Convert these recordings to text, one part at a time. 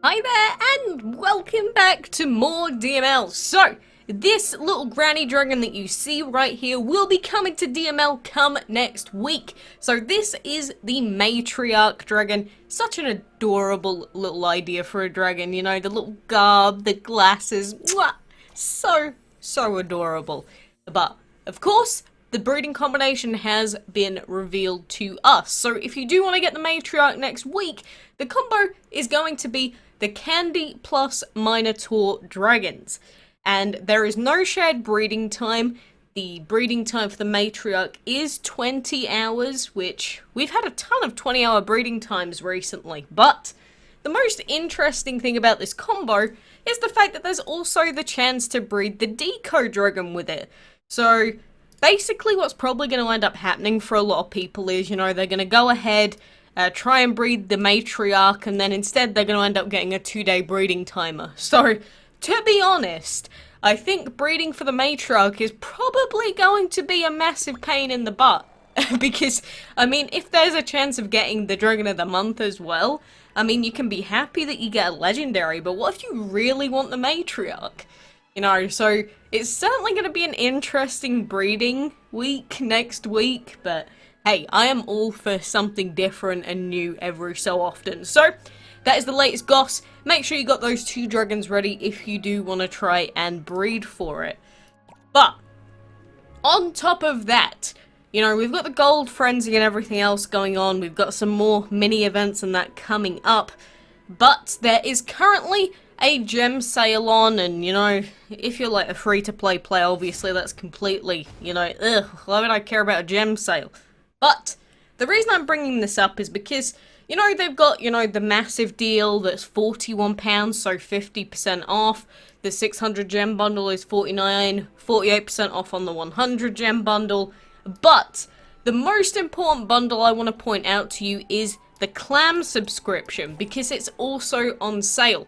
Hi there, and welcome back to more DML. So, this little granny dragon that you see right here will be coming to DML come next week. So this is the Matriarch dragon. Such an adorable little idea for a dragon, you know, the little garb, the glasses, mwah! So adorable. But, of course, the breeding combination has been revealed to us. So if you do want to get the Matriarch next week, the combo is going to be the Candy plus Minotaur dragons. And there is no shared breeding time. The breeding time for the Matriarch is 20 hours, which we've had a ton of 20-hour breeding times recently. But the most interesting thing about this combo is the fact that there's also the chance to breed the Deco dragon with it. So basically what's probably going to end up happening for a lot of people is, you know, they're going to go ahead, try and breed the Matriarch, and then instead they're going to end up getting a 2-day breeding timer. So, to be honest, I think breeding for the Matriarch is probably going to be a massive pain in the butt. Because, I mean, if there's a chance of getting the Dragon of the Month as well, I mean, you can be happy that you get a legendary, but what if you really want the Matriarch? You know, so it's certainly going to be an interesting breeding week next week, but hey, I am all for something different and new every so often. So, that is the latest goss. Make sure you got those 2 dragons ready if you do want to try and breed for it. But, on top of that, you know, we've got the gold frenzy and everything else going on. We've got some more mini events and that coming up. But there is currently a gem sale on, and you know, if you're like a free-to-play player, obviously that's completely, you know, ugh, why would I care about a gem sale? But the reason I'm bringing this up is because, you know, they've got, you know, the massive deal that's £41, so 50% off. The 600 gem bundle is $49, 48% off on the 100 gem bundle. But the most important bundle I want to point out to you is the clam subscription, because it's also on sale.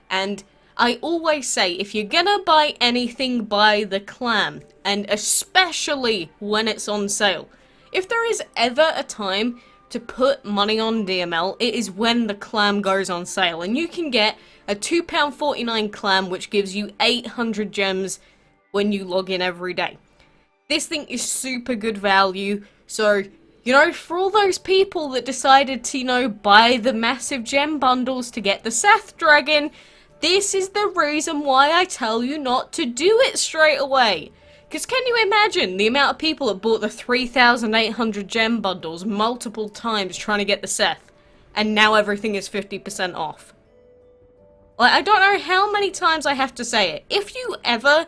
And I always say, if you're gonna buy anything, buy the clam, and especially when it's on sale. If there is ever a time to put money on DML, it is when the clam goes on sale, and you can get a £2.49 clam, which gives you 800 gems when you log in every day. This thing is super good value, so, you know, for all those people that decided to, you know, buy the massive gem bundles to get the Seth dragon, this is the reason why I tell you not to do it straight away. Because can you imagine the amount of people that bought the 3,800 gem bundles multiple times trying to get the Seth, and now everything is 50% off? Like, I don't know how many times I have to say it. If you ever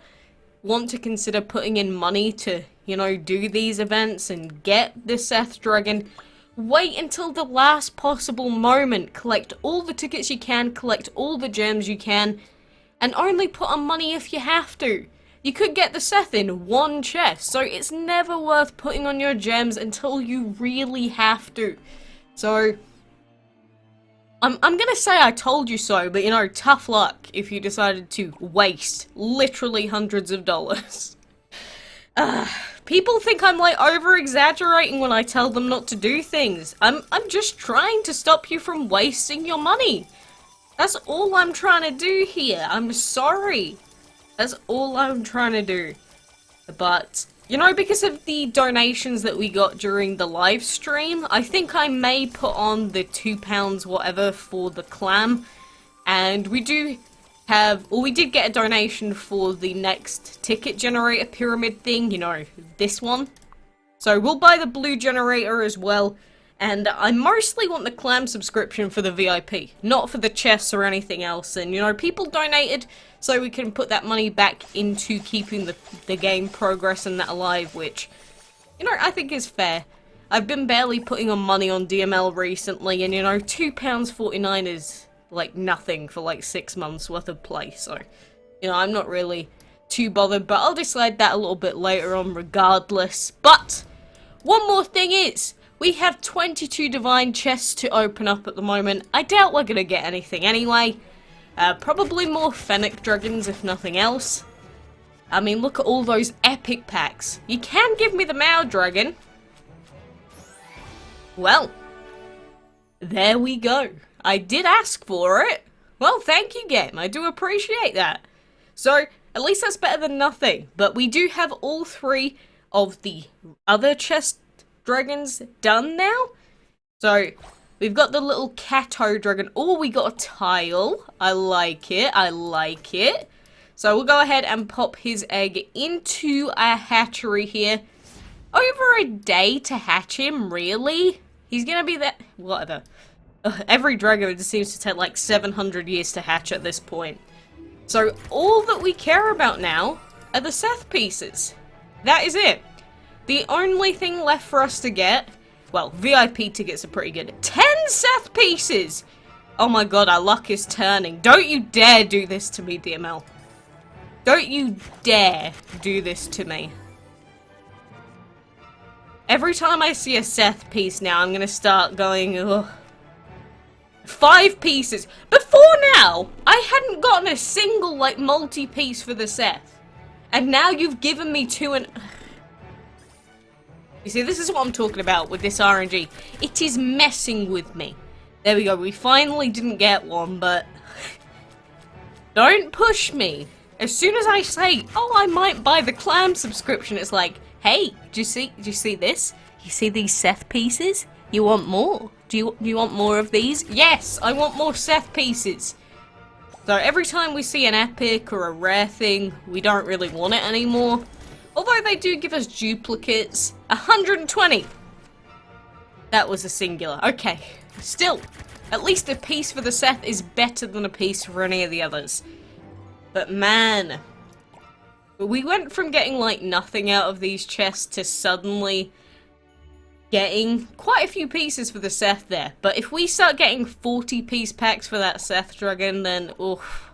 want to consider putting in money to, you know, do these events and get the Seth dragon, wait until the last possible moment. Collect all the tickets you can, collect all the gems you can, and only put on money if you have to. You could get the Seth in one chest, so it's never worth putting on your gems until you really have to. So, I'm gonna say I told you so, but you know, tough luck if you decided to waste literally hundreds of dollars. People think I'm like over-exaggerating when I tell them not to do things. I'm just trying to stop you from wasting your money. That's all I'm trying to do here. I'm sorry. That's all I'm trying to do. But, you know, because of the donations that we got during the live stream, I think I may put on the £2 whatever for the clam. And we do have, well, we did get a donation for the next ticket generator pyramid thing, you know, this one. So we'll buy the blue generator as well. And I mostly want the clam subscription for the VIP, not for the chests or anything else. And, you know, people donated so we can put that money back into keeping the game progress and that alive, which, you know, I think is fair. I've been barely putting on money on DML recently, and, you know, £2.49 is, like, nothing for, like, 6 months worth of play. So, you know, I'm not really too bothered, but I'll decide that a little bit later on regardless. But one more thing is, we have 22 divine chests to open up at the moment. I doubt we're gonna get anything anyway. Probably more Fennec dragons if nothing else. I mean, look at all those epic packs. You can give me the Mao dragon. Well, there we go. I did ask for it. Well, thank you, game. I do appreciate that. So, at least that's better than nothing. But we do have all 3 of the other chest dragons done now. So, we've got the little Cato dragon. Oh, we got a tile. I like it. I like it. So, we'll go ahead and pop his egg into our hatchery here. Over a day to hatch him, really? He's gonna be that... Whatever. Every dragon just seems to take like 700 years to hatch at this point. So all that we care about now are the Seth pieces. That is it. The only thing left for us to get... Well, VIP tickets are pretty good. 10 Seth pieces! Oh my god, our luck is turning. Don't you dare do this to me, DML. Don't you dare do this to me. Every time I see a Seth piece now, I'm gonna start going, ugh. 5 pieces. Before now, I hadn't gotten a single, like, multi-piece for the Seth. And now you've given me 2 and... You see, this is what I'm talking about with this RNG. It is messing with me. There we go, we finally didn't get one, but... Don't push me. As soon as I say, oh, I might buy the clam subscription, it's like, hey, do you see this? You see these Seth pieces? You want more? Do you want more of these? Yes, I want more Seth pieces. So every time we see an epic or a rare thing, we don't really want it anymore. Although they do give us duplicates. 120! That was a singular. Okay, still, at least a piece for the Seth is better than a piece for any of the others. But man, we went from getting like nothing out of these chests to suddenly getting quite a few pieces for the Seth there. But if we start getting 40 piece packs for that Seth dragon, then oof,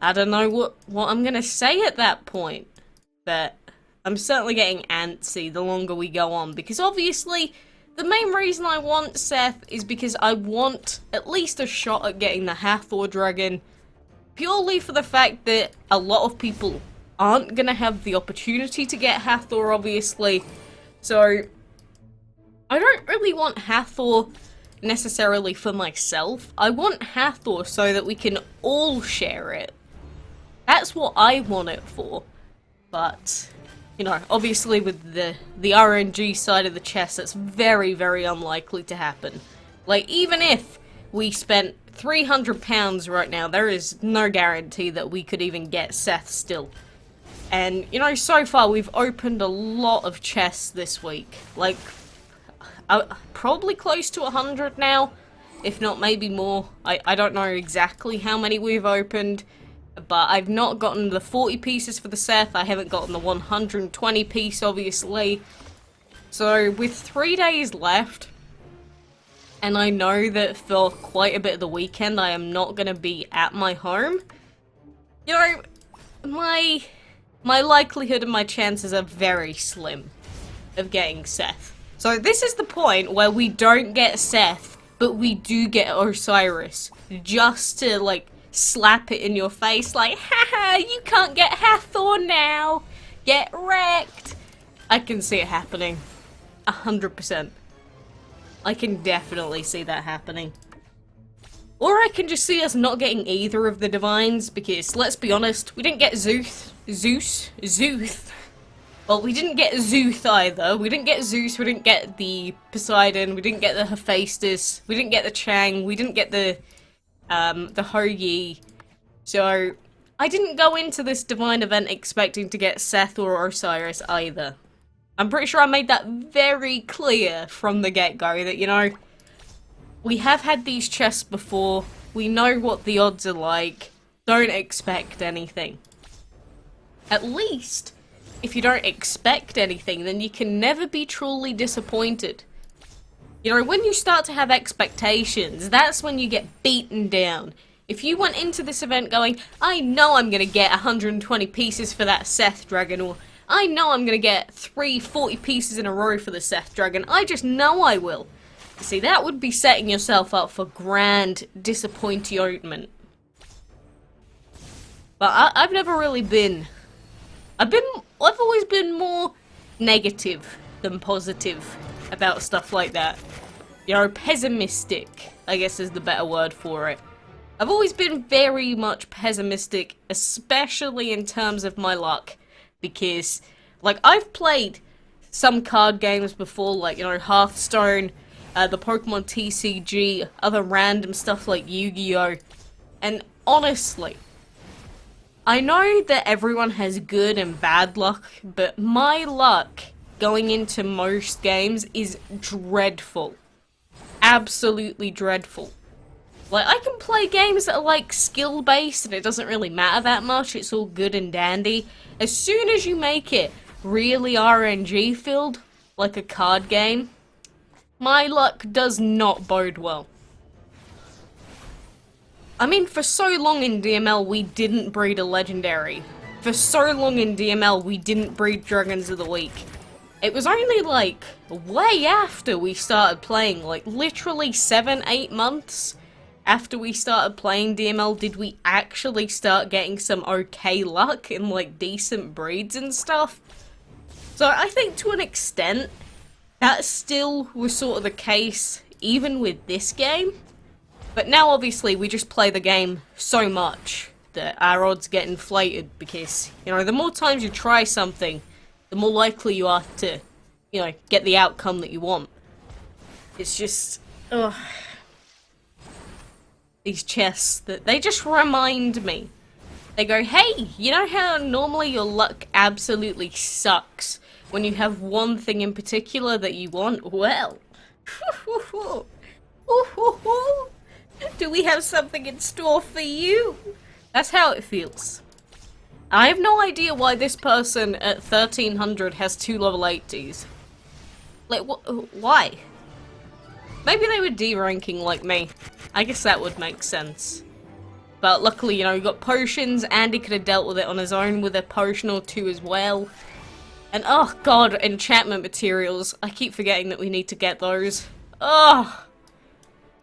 I don't know what I'm gonna say at that point. But I'm certainly getting antsy the longer we go on, because obviously the main reason I want Seth is because I want at least a shot at getting the Hathor dragon, purely for the fact that a lot of people aren't gonna have the opportunity to get Hathor, obviously. So I don't really want Hathor necessarily for myself. I want Hathor so that we can all share it. That's what I want it for. But, you know, obviously with the RNG side of the chest, that's very, very unlikely to happen. Like, even if we spent £300 right now, there is no guarantee that we could even get Seth still. And, you know, so far we've opened a lot of chests this week. Like, probably close to 100 now, if not maybe more. I don't know exactly how many we've opened, but I've not gotten the 40 pieces for the Seth. I haven't gotten the 120 piece, obviously. So with 3 days left, and I know that for quite a bit of the weekend I am not going to be at my home, you know, my likelihood and my chances are very slim of getting Seth. So this is the point where we don't get Seth, but we do get Osiris, just to, like, slap it in your face, like, haha, you can't get Hathor now, get wrecked. I can see it happening, 100%. I can definitely see that happening. Or I can just see us not getting either of the divines, because, let's be honest, we didn't get Zeus. Well, we didn't get Zeus either. We didn't get Zeus, we didn't get the Poseidon, we didn't get the Hephaestus, we didn't get the Chang, we didn't get the Hoyi. So, I didn't go into this divine event expecting to get Seth or Osiris either. I'm pretty sure I made that very clear from the get-go that, you know, we have had these chests before, we know what the odds are like, don't expect anything. At least, if you don't expect anything, then you can never be truly disappointed. You know, when you start to have expectations, that's when you get beaten down. If you went into this event going, I know I'm gonna get 120 pieces for that Seth dragon, or I know I'm gonna get 40 pieces in a row for the Seth dragon, I just know I will. You see, that would be setting yourself up for grand disappointment. But I've never really been... I've always been more negative than positive about stuff like that. You know, pessimistic, I guess is the better word for it. I've always been very much pessimistic, especially in terms of my luck, because, like, I've played some card games before, like, you know, Hearthstone, the Pokemon TCG, other random stuff like Yu-Gi-Oh! And honestly, I know that everyone has good and bad luck, but my luck going into most games is dreadful. Absolutely dreadful. Like, I can play games that are, like, skill-based, and it doesn't really matter that much, it's all good and dandy. As soon as you make it really RNG-filled, like a card game, my luck does not bode well. I mean, for so long in DML, we didn't breed a legendary. For so long in DML, we didn't breed Dragons of the Week. It was only, like, way after we started playing, like, literally 7-8 months after we started playing DML, did we actually start getting some okay luck and, like, decent breeds and stuff. So I think to an extent, that still was sort of the case, even with this game. But now, obviously, we just play the game so much that our odds get inflated because, you know, the more times you try something, the more likely you are to, you know, get the outcome that you want. It's just, ugh. These chests, that they just remind me. They go, hey, you know how normally your luck absolutely sucks when you have one thing in particular that you want? Well, do we have something in store for you? That's how it feels. I have no idea why this person at 1300 has 2 level 80s. Like, why? Maybe they were D-ranking like me. I guess that would make sense. But luckily, you know, you got potions. Andy could have dealt with it on his own with a potion or 2 as well. And oh god, enchantment materials. I keep forgetting that we need to get those. Oh!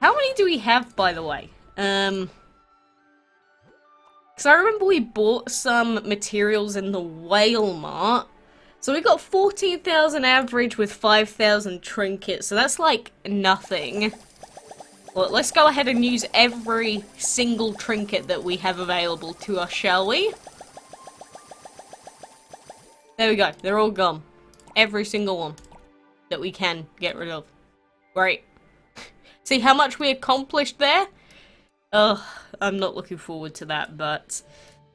How many do we have, by the way? Because I remember we bought some materials in the Whale Mart. So we got 14,000 average with 5,000 trinkets, so that's like nothing. Well, let's go ahead and use every single trinket that we have available to us, shall we? There we go, they're all gone. Every single one that we can get rid of. Great. See how much we accomplished there? Ugh, I'm not looking forward to that, but...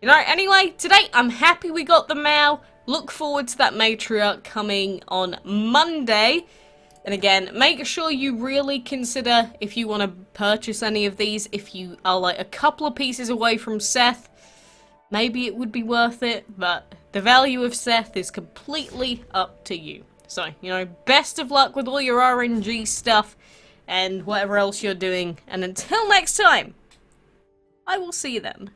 You know, anyway, today I'm happy we got the Mao. Look forward to that Matriarch coming on Monday. And again, make sure you really consider if you want to purchase any of these. If you are like a couple of pieces away from Seth, maybe it would be worth it. But the value of Seth is completely up to you. So, you know, best of luck with all your RNG stuff and whatever else you're doing. And until next time, I will see you then.